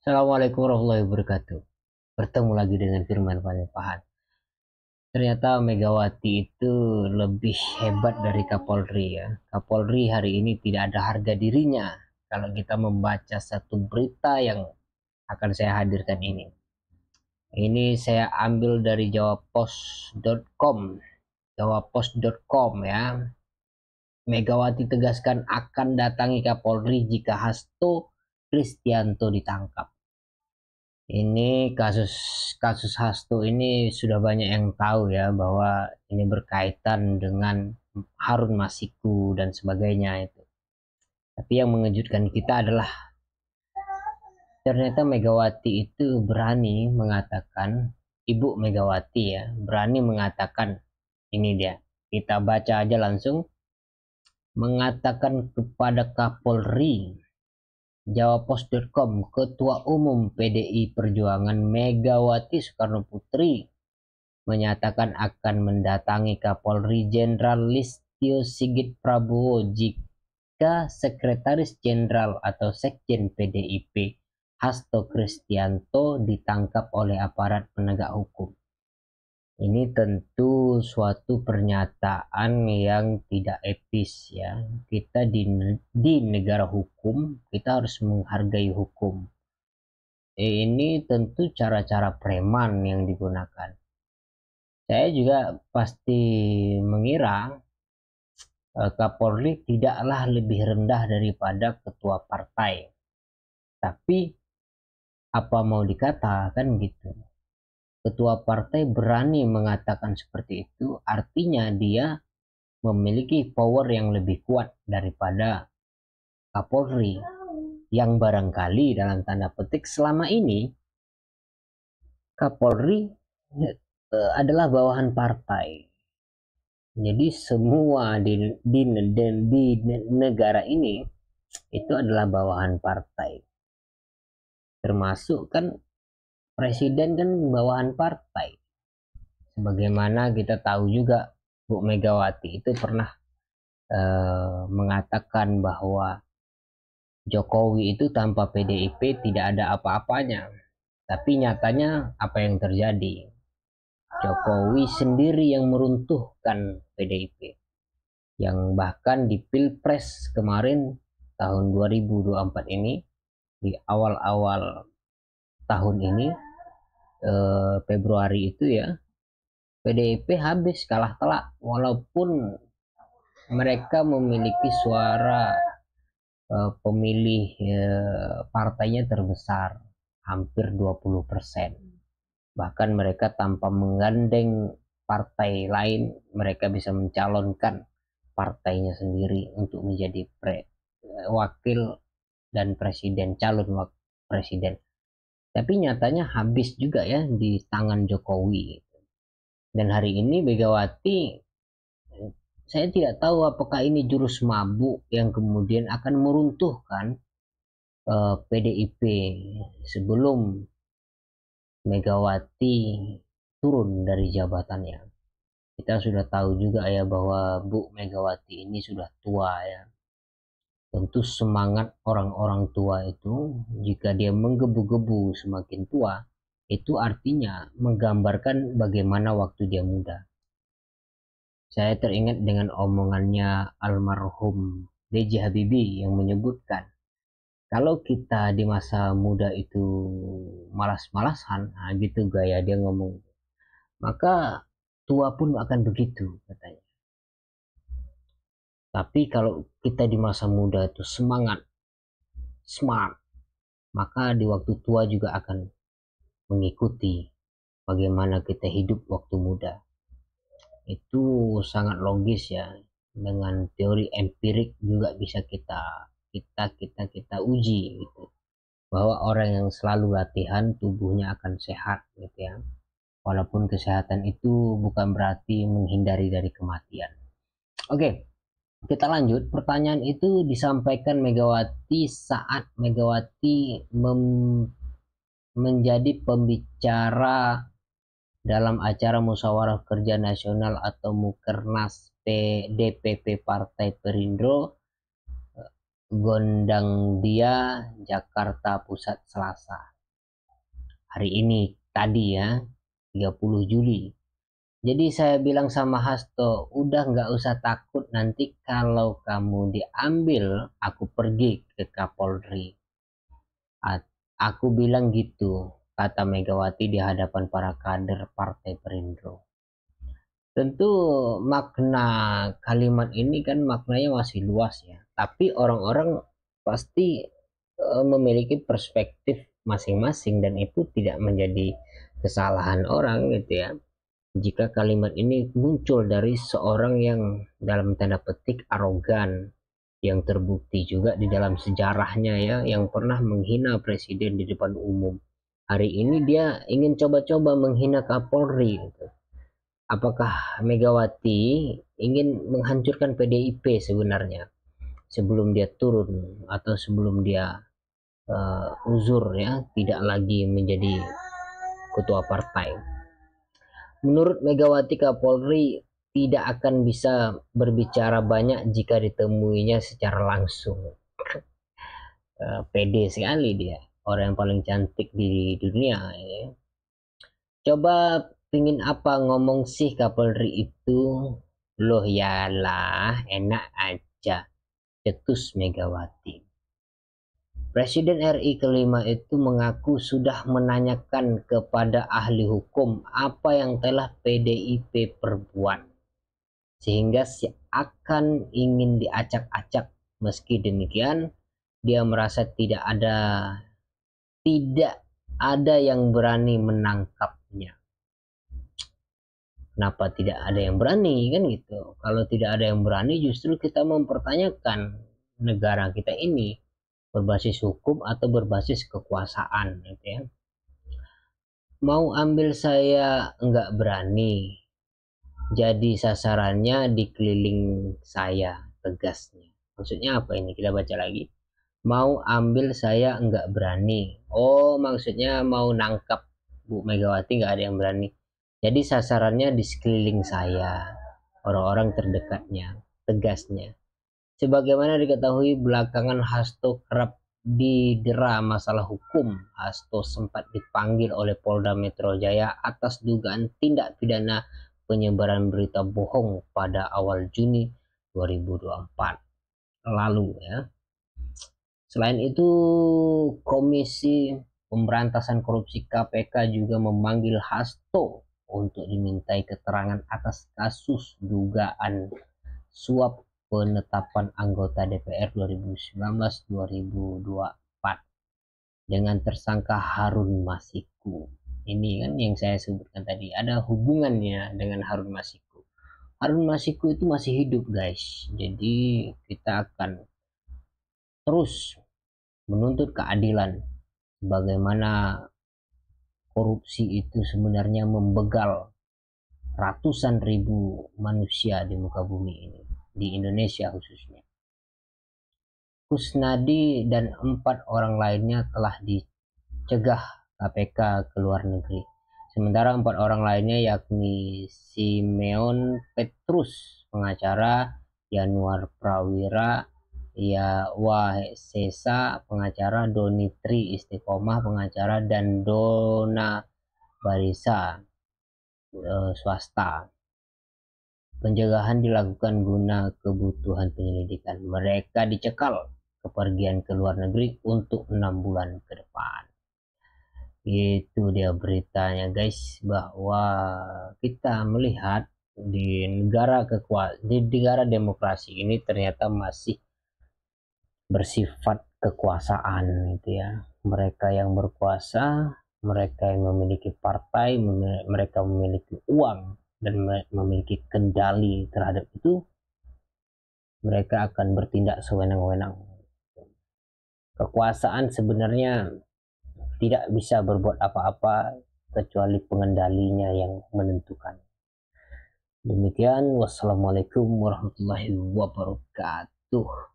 Assalamualaikum warahmatullahi wabarakatuh. Bertemu lagi dengan Firman Pahan. Ternyata Megawati itu lebih hebat dari Kapolri ya. Kapolri hari ini tidak ada harga dirinya. Kalau kita membaca satu berita yang akan saya hadirkan ini. Ini saya ambil dari jawapos.com. Jawapos.com ya. Megawati tegaskan akan datangi Kapolri jika Hasto Kristianto ditangkap. Ini kasus Hasto ini sudah banyak yang tahu ya bahwa ini berkaitan dengan Harun Masiku dan sebagainya itu. Tapi yang mengejutkan kita adalah ternyata Megawati itu berani mengatakan, Ibu Megawati ya, berani mengatakan ini dia. Kita baca aja langsung, mengatakan kepada Kapolri. Jawapos.com, Ketua Umum PDI Perjuangan Megawati Soekarnoputri menyatakan akan mendatangi Kapolri Jenderal Listio Sigit Prabowo jika Sekretaris Jenderal atau Sekjen PDIP Hasto Kristianto ditangkap oleh aparat penegak hukum. Ini tentu suatu pernyataan yang tidak etis ya. Kita di negara hukum, kita harus menghargai hukum. Ini tentu cara-cara preman yang digunakan. Saya juga pasti mengira Kapolri tidaklah lebih rendah daripada ketua partai. Tapi apa mau dikatakan gitu. Ketua partai berani mengatakan seperti itu, artinya dia memiliki power yang lebih kuat daripada Kapolri yang barangkali dalam tanda petik selama ini Kapolri adalah bawahan partai. Jadi semua di negara ini itu adalah bawahan partai. Termasuk kan presiden kan bawahan partai. Sebagaimana kita tahu juga Bu Megawati itu pernah mengatakan bahwa Jokowi itu tanpa PDIP tidak ada apa-apanya. Tapi nyatanya apa yang terjadi? Jokowi sendiri yang meruntuhkan PDIP. Yang bahkan di Pilpres kemarin tahun 2024 ini, di awal-awal tahun ini, Februari itu ya, PDIP habis kalah telak walaupun mereka memiliki suara pemilih partainya terbesar, hampir 20%. Bahkan mereka tanpa menggandeng partai lain, mereka bisa mencalonkan partainya sendiri untuk menjadi wakil dan presiden, calon presiden. Tapi nyatanya habis juga ya di tangan Jokowi. Dan hari ini Megawati, saya tidak tahu apakah ini jurus mabuk yang kemudian akan meruntuhkan PDIP sebelum Megawati turun dari jabatannya. Kita sudah tahu juga ya bahwa Bu Megawati ini sudah tua ya. Tentu semangat orang-orang tua itu jika dia menggebu-gebu semakin tua, itu artinya menggambarkan bagaimana waktu dia muda. Saya teringat dengan omongannya almarhum B.J. Habibie yang menyebutkan, kalau kita di masa muda itu malas-malasan, nah gitu gaya dia ngomong, maka tua pun akan begitu katanya. Tapi kalau kita di masa muda itu semangat, smart, maka di waktu tua juga akan mengikuti bagaimana kita hidup waktu muda. Itu sangat logis ya. Dengan teori empirik juga bisa kita uji gitu. Bahwa orang yang selalu latihan tubuhnya akan sehat gitu ya. Walaupun kesehatan itu bukan berarti menghindari dari kematian. Oke, kita lanjut. Pertanyaan itu disampaikan Megawati saat Megawati menjadi pembicara dalam acara Musyawarah Kerja Nasional atau Mukernas DPP Partai Perindo Gondangdia, Jakarta Pusat, Selasa. hari ini tadi ya, 30 Juli. Jadi saya bilang sama Hasto, udah nggak usah takut, nanti kalau kamu diambil, aku pergi ke Kapolri. Aku bilang gitu, kata Megawati di hadapan para kader Partai Perindo. Tentu makna kalimat ini kan maknanya masih luas ya, tapi orang-orang pasti memiliki perspektif masing-masing dan itu tidak menjadi kesalahan orang gitu ya. Jika kalimat ini muncul dari seorang yang dalam tanda petik arogan, yang terbukti juga di dalam sejarahnya ya, yang pernah menghina presiden di depan umum. Hari ini dia ingin coba-coba menghina Kapolri gitu. Apakah Megawati ingin menghancurkan PDIP sebenarnya sebelum dia turun atau sebelum dia uzur ya, tidak lagi menjadi ketua partai? Menurut Megawati, Kapolri tidak akan bisa berbicara banyak jika ditemuinya secara langsung. Pede sekali dia, orang yang paling cantik di dunia ya. Coba pingin apa ngomong sih Kapolri itu? Loh yalah, enak aja, cetus Megawati. Presiden RI kelima itu mengaku sudah menanyakan kepada ahli hukum apa yang telah PDIP perbuat, sehingga akan ingin diacak-acak. Meski demikian, dia merasa tidak ada yang berani menangkapnya. Kenapa tidak ada yang berani kan gitu? Kalau tidak ada yang berani, justru kita mempertanyakan negara kita ini berbasis hukum atau berbasis kekuasaan gitu ya. Mau ambil saya nggak berani, jadi sasarannya dikeliling saya, tegasnya. Maksudnya apa ini? Kita baca lagi. Mau ambil saya nggak berani. Oh, maksudnya mau nangkap Bu Megawati nggak ada yang berani. Jadi sasarannya di sekeliling saya, orang-orang terdekatnya, tegasnya. Sebagaimana diketahui belakangan Hasto kerap didera masalah hukum. Hasto sempat dipanggil oleh Polda Metro Jaya atas dugaan tindak pidana penyebaran berita bohong pada awal Juni 2024 lalu ya. Selain itu, Komisi Pemberantasan Korupsi KPK juga memanggil Hasto untuk dimintai keterangan atas kasus dugaan suap penetapan anggota DPR 2019-2024 dengan tersangka Harun Masiku. Ini kan yang saya sebutkan tadi, ada hubungannya dengan Harun Masiku. Harun Masiku itu masih hidup guys, jadi kita akan terus menuntut keadilan, bagaimana korupsi itu sebenarnya membegal ratusan ribu manusia di muka bumi ini, di Indonesia khususnya. Kusnadi dan 4 orang lainnya telah dicegah KPK ke luar negeri. Sementara 4 orang lainnya yakni Simeon Petrus, pengacara, Yanuar Prawira, Wahsesa, pengacara, Doni Tri Istiqomah, pengacara, dan Dona Barisa, swasta. Pencegahan dilakukan guna kebutuhan penyelidikan. Mereka dicekal kepergian ke luar negeri untuk 6 bulan ke depan. Itu dia beritanya guys, bahwa kita melihat di negara demokrasi ini ternyata masih bersifat kekuasaan gitu ya. Mereka yang berkuasa, mereka yang memiliki partai, mereka memiliki uang dan memiliki kendali terhadap itu, mereka akan bertindak sewenang-wenang. Kekuasaan sebenarnya tidak bisa berbuat apa-apa kecuali pengendalinya yang menentukan. Demikian, wassalamualaikum warahmatullahi wabarakatuh.